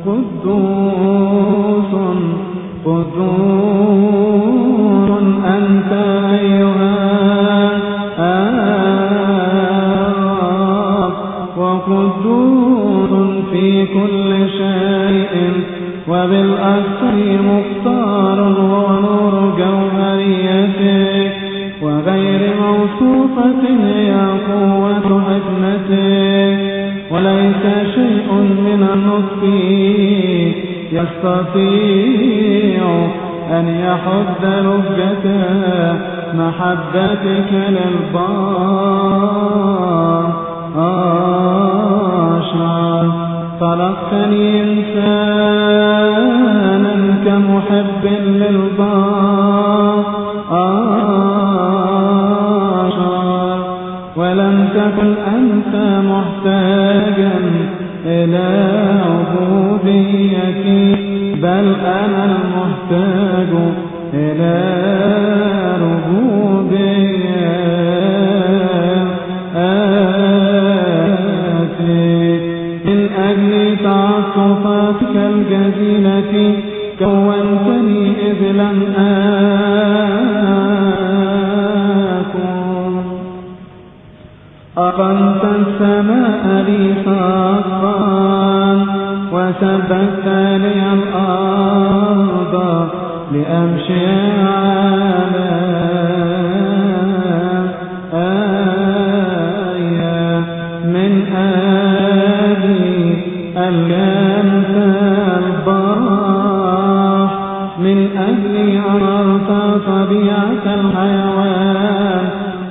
قدوس قدوس أنت أيها الرب، وقدوس في كل شيء، وبالأكثر مختار ونور جوهريتك، وغير موصوفة هي قوة حكمتك، وليس شيء من النطق يستطيع أن يحد لهجة محبتك للبشر. خلقتني إنسانا كمحب للبشر، ولم تكن أنت محتاجا إلى عبوديتي، بل أنا المحتاج إلى ربوبيتك. من أجل تعاطفاتك الجزيلة كونتني إذ لم أكن، أقمت السماء لي سقفا، وثبت لي الأرض لأمشي على من أجل ألمت البراح، من أجل أمرت طبيعة الحيوان،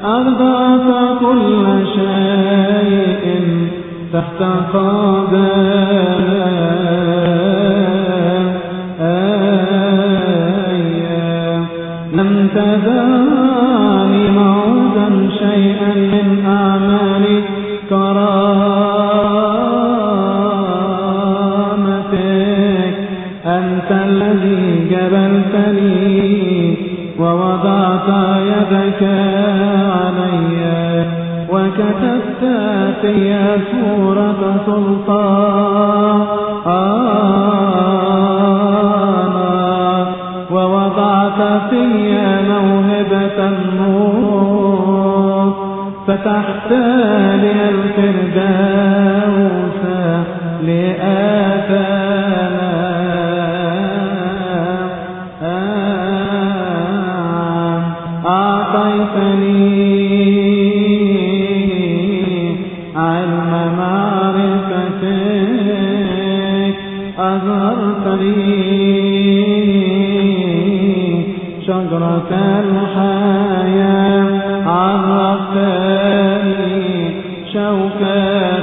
أرضعت كل شيء تحت قدمي. لم تدعني موعدا شيئا من أعمال كرامتك. أنت الذي جبلتني ووضعت يدك علي، وكتبت في سورة سلطانك، ووضعت في موهبة النور، فتحت لي الفردوس لآتانا. أعطيتني علم معرفتك، أظهرت لي شجرة الحياة، عرفتني شوكا